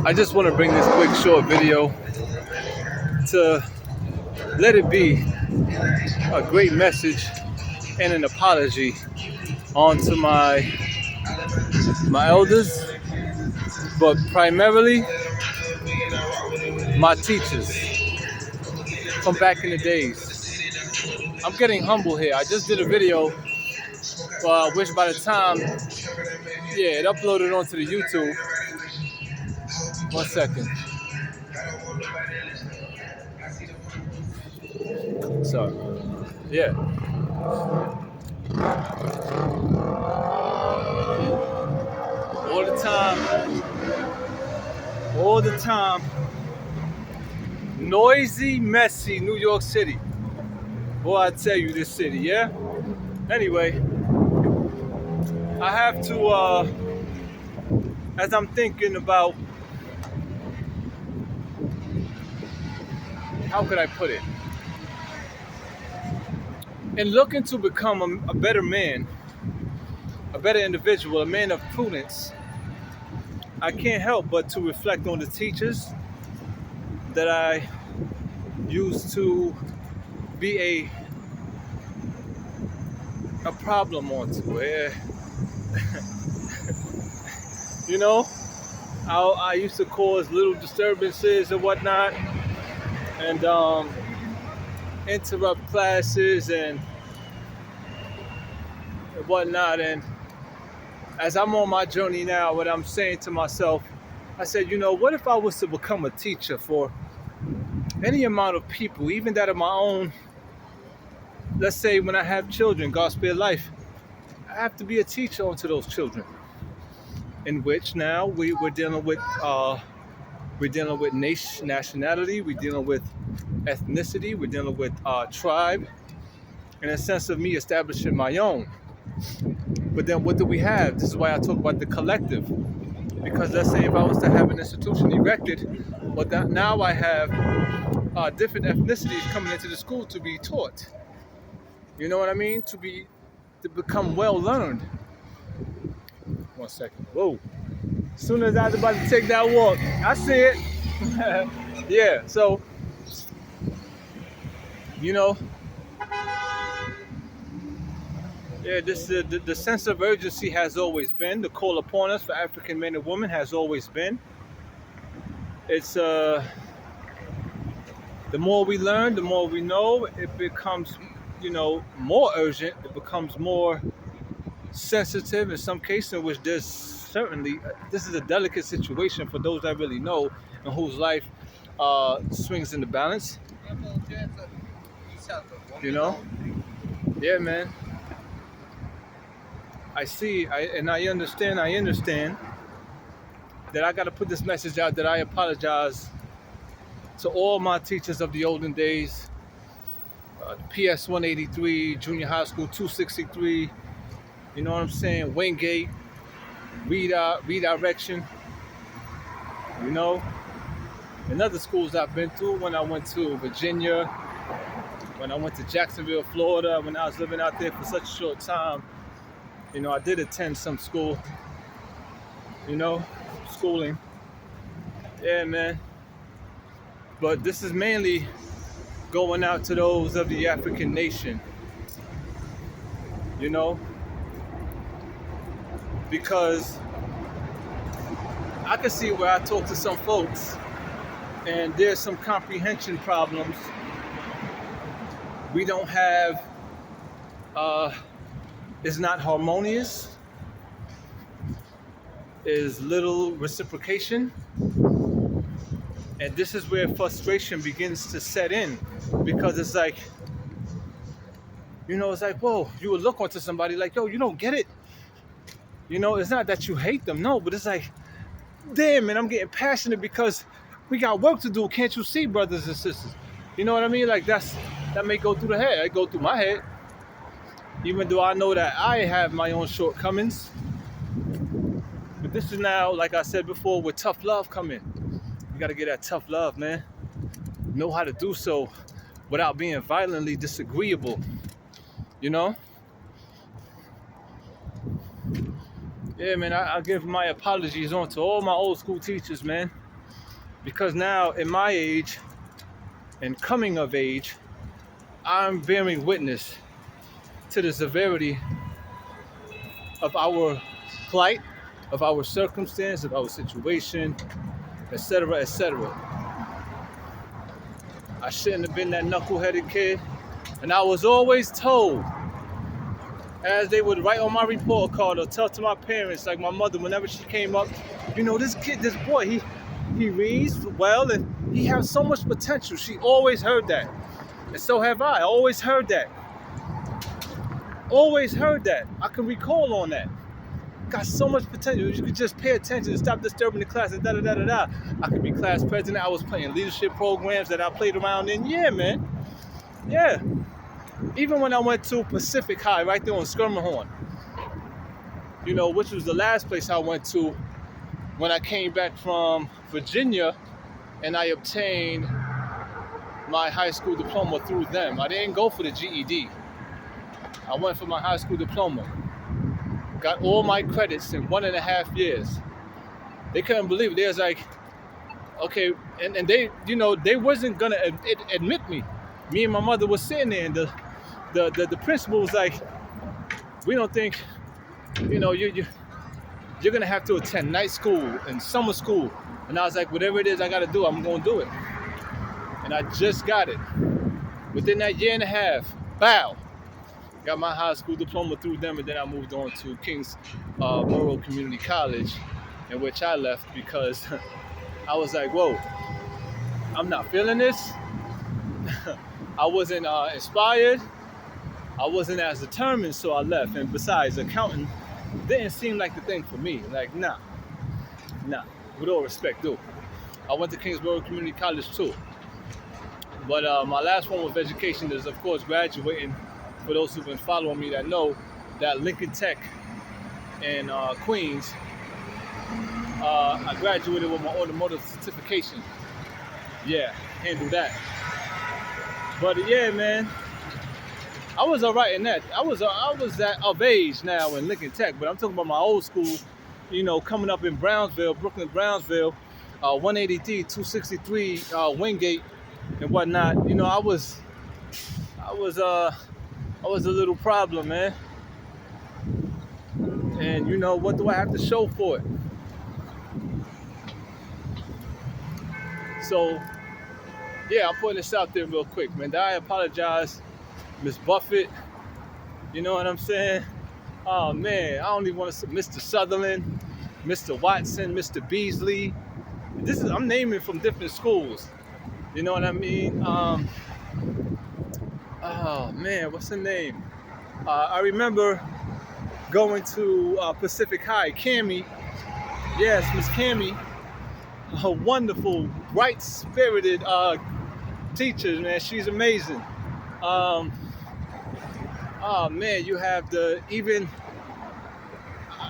I just want to bring this quick short video to let it be a great message and an apology onto my elders, but primarily my teachers from back in the days. I'm getting humble here. I just did a video, which by the time, it uploaded onto the YouTube. One second. So, yeah. All the time, noisy, messy New York City. Boy, I tell you, this city, yeah? Anyway, I have to, as I'm thinking about, how could I put it? In looking to become a better man, a better individual, a man of prudence, I can't help but to reflect on the teachers that I used to be a problem onto. You know, I used to cause little disturbances and whatnot, and interrupt classes and whatnot. And as I'm on my journey now, what I'm saying to myself, I said, what if I was to become a teacher for any amount of people, even that of my own? Let's say when I have children, God spare life, I have to be a teacher onto those children. In which now we're dealing with nationality, we're dealing with ethnicity, we're dealing with tribe, in a sense of me establishing my own. But then what do we have? This is why I talk about the collective. Because let's say if I was to have an institution erected, but now I have different ethnicities coming into the school to be taught. You know what I mean? To become well learned. 1 second. Whoa. As soon as I was about to take that walk, I see it. Yeah, so, the sense of urgency has always been. The call upon us for African men and women has always been. It's the more we learn, the more we know, it becomes, more urgent. It becomes more sensitive in some cases, in which there's certainly, this is a delicate situation for those that really know and whose life swings in the balance. Yeah, man. I understand that I got to put this message out, that I apologize to all my teachers of the olden days, PS 183, junior high school 263, you know what I'm saying, Wingate, redirection, and other schools I've been to, when I went to Virginia, when I went to Jacksonville, Florida, when I was living out there for such a short time. I did attend some school, schooling. Yeah, man. But this is mainly going out to those of the African nation, because I can see where I talk to some folks and there's some comprehension problems. We don't have, it's not harmonious, is little reciprocation. And this is where frustration begins to set in, because it's like, it's like, whoa, you would look onto somebody like, yo, you don't get it. It's not that you hate them, no, but it's like, damn, man, I'm getting passionate because we got work to do. Can't you see, brothers and sisters? You know what I mean? Like, that may go through the head. It go through my head. Even though I know that I have my own shortcomings. But this is now, like I said before, where tough love come in. You got to get that tough love, man. Know how to do so without being violently disagreeable. Yeah, man, I give my apologies on to all my old school teachers, man, because now in my age and coming of age, I'm bearing witness to the severity of our plight, of our circumstance, of our situation, etc., etc. I shouldn't have been that knuckleheaded kid, and I was always told, as they would write on my report card or tell to my parents, like my mother, whenever she came up, this kid, this boy, he reads well and he has so much potential. She always heard that. And so have I. Always heard that. Always heard that. I can recall on that. Got so much potential. You could just pay attention and stop disturbing the class and da da da da da. I could be class president. I was playing leadership programs that I played around in. Yeah, man. Yeah. Even when I went to Pacific High, right there on Skirmahorn, which was the last place I went to when I came back from Virginia and I obtained my high school diploma through them. I didn't go for the GED. I went for my high school diploma. Got all my credits in 1.5 years. They couldn't believe it. They was like, okay, and they, they wasn't gonna admit me. Me and my mother was sitting there, and the principal was like, we don't think, you're gonna have to attend night school and summer school. And I was like, whatever it is I gotta do, I'm gonna do it. And I just got it. Within that 1.5 years, bow, got my high school diploma through them, and then I moved on to Kingsborough Community College, in which I left because I was like, whoa, I'm not feeling this. I wasn't inspired. I wasn't as determined, so I left. And besides, accounting didn't seem like the thing for me. Like, nah. With all respect, dude. I went to Kingsborough Community College too. But my last form of education is, of course, graduating. For those who've been following me that know that Lincoln Tech in Queens, I graduated with my automotive certification. Yeah, handled that. But yeah, man, I was all right in that. I was that of age now in Lincoln Tech, but I'm talking about my old school, coming up in Brownsville, Brooklyn, Brownsville, 180D, 263 Wingate and whatnot. I was a little problem, man. And what do I have to show for it? So, yeah, I'm putting this out there real quick, man. I apologize, Miss Buffett. You know what I'm saying? Oh, man, I don't even want to say Mr. Sutherland, Mr. Watson, Mr. Beasley. I'm naming from different schools. You know what I mean? Oh, man, what's her name? I remember going to Pacific High. Cammie, yes, Miss Cammie, a wonderful, bright-spirited teacher, man. She's amazing. Oh man, you have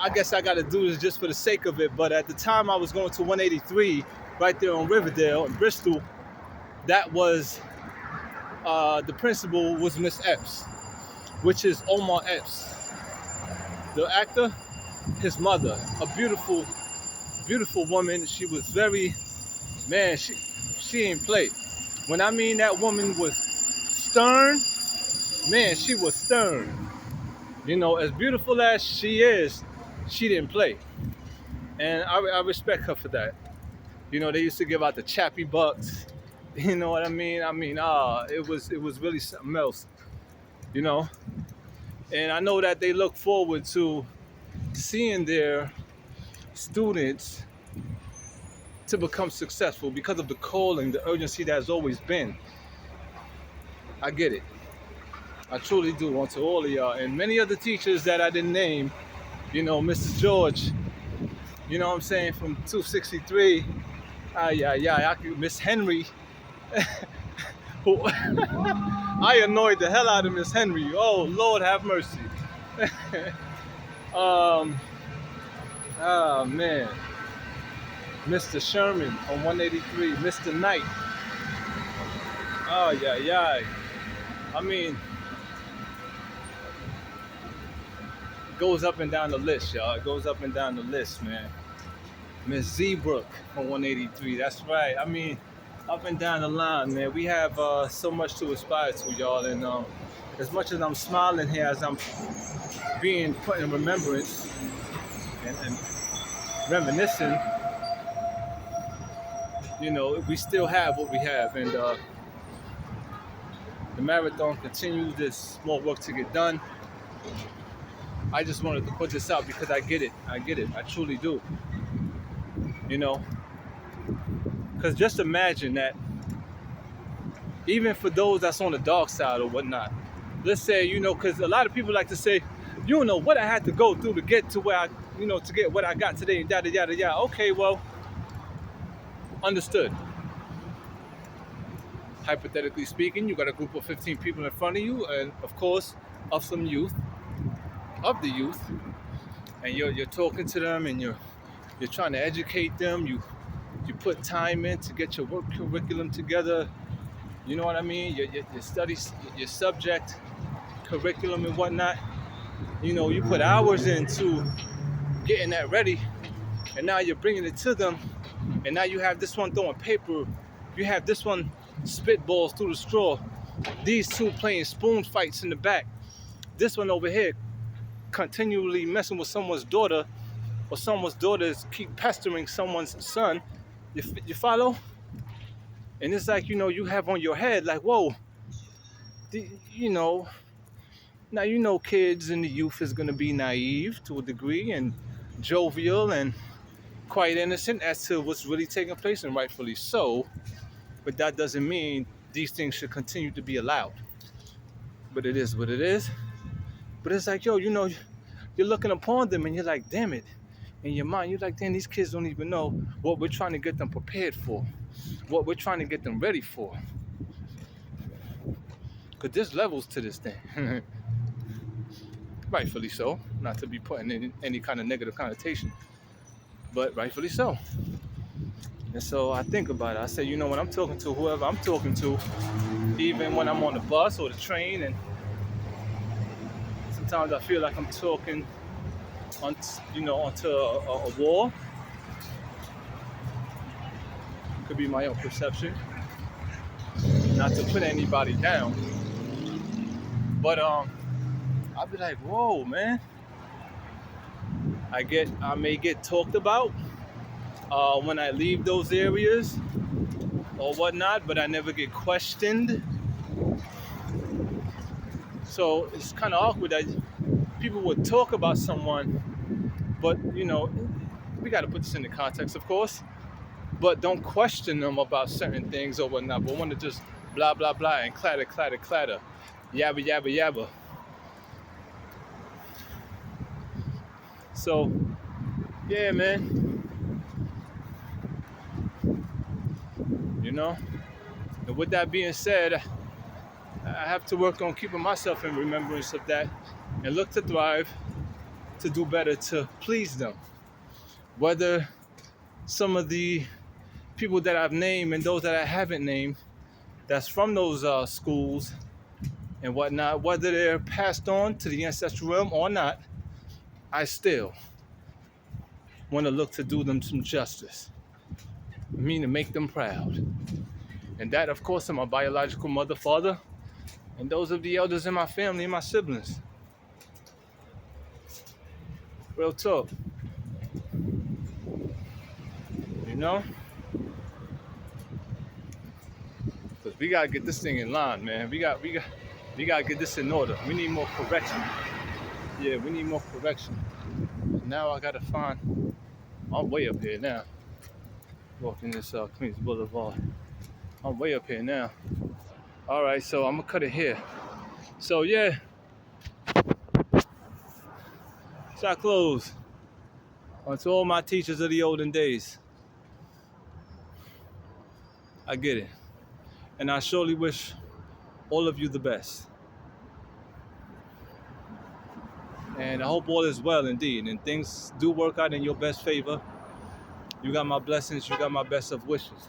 I guess I got to do this just for the sake of it, but at the time I was going to 183 right there on Riverdale in Bristol. That was the principal was Miss Epps, which is Omar Epps, the actor. His mother, a beautiful woman. She was very, man, she ain't play. When I mean that woman was stern, man, she was stern. As beautiful as she is, she didn't play. And I respect her for that. They used to give out the Chappie Bucks. You know what I mean? It was really something else. And I know that they look forward to seeing their students to become successful because of the calling, the urgency that has always been. I get it. I truly do. On to all of y'all. And many other teachers that I didn't name, Mr. George, you know what I'm saying, from 263. Miss Henry. Who I annoyed the hell out of Miss Henry. Oh, Lord have mercy. Oh, man. Mr. Sherman on 183. Mr. Knight. Oh, yeah. I mean, goes up and down the list, y'all. It goes up and down the list, man. Miss Zebrook from 183. That's right. I mean, up and down the line, man. We have so much to aspire to, y'all. And as much as I'm smiling here, as I'm being put in remembrance and reminiscing, you know, we still have what we have. And the marathon continues. There's more work to get done. I just wanted to put this out because I get it. I get it. I truly do. You know, because just imagine that even for those that's on the dark side or whatnot, let's say, you know, because a lot of people like to say, you don't know what I had to go through to get to where I, you know, to get what I got today and yada, yada, yada. Okay, well, understood. Hypothetically speaking, you got a group of 15 people in front of you, and of course, of the youth, and you're talking to them, and you're trying to educate them. You put time in to get your work curriculum together. You know what I mean? Your studies, your subject curriculum and whatnot. You know, you put hours into getting that ready, and now you're bringing it to them, and now you have this one throwing paper, you have this one spitballs through the straw, these two playing spoon fights in the back, this one over here continually messing with someone's daughter, or someone's daughters keep pestering someone's son. You follow? And it's like, you know, you have on your head like, whoa, you know, now you know kids and the youth is going to be naive to a degree and jovial and quite innocent as to what's really taking place, and rightfully so. But that doesn't mean these things should continue to be allowed. But it is what it is. But it's like, yo, you know, you're looking upon them and you're like, damn it. In your mind, you're like, damn, these kids don't even know what we're trying to get them prepared for, what we're trying to get them ready for. Because there's levels to this thing. Rightfully so. Not to be putting in any kind of negative connotation, but rightfully so. And so I think about it. I say, you know, when I'm talking to whoever I'm talking to, even when I'm on the bus or the train, and sometimes I feel like I'm talking on, you know, onto a wall. Could be my own perception. Not to put anybody down, but I'll be like, whoa, man. I may get talked about when I leave those areas or whatnot, but I never get questioned. So it's kind of awkward that people would talk about someone, but you know, we got to put this into context, of course, but don't question them about certain things or whatnot, but want to just blah, blah, blah, and clatter, clatter, clatter, yabba, yabba, yabba. So, yeah, man, you know, and with that being said, I have to work on keeping myself in remembrance of that and look to thrive, to do better, to please them. Whether some of the people that I've named and those that I haven't named, that's from those schools and whatnot, whether they're passed on to the ancestral realm or not, I still want to look to do them some justice. I mean, to make them proud. And that, of course, are my biological mother, father, and those of the elders in my family and my siblings. Real talk. You know? Because we gotta get this thing in line, man. We gotta get this in order. We need more correction. Yeah, we need more correction. Now I gotta find. I'm way up here now. Walking this Queens Boulevard. I'm way up here now. All right, so I'm gonna cut it here. So yeah, shot close. On to all my teachers of the olden days. I get it. And I surely wish all of you the best. And I hope all is well indeed, and things do work out in your best favor. You got my blessings, you got my best of wishes.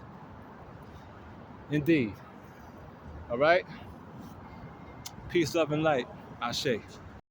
Indeed. All right? Peace, love, and light. Ashe.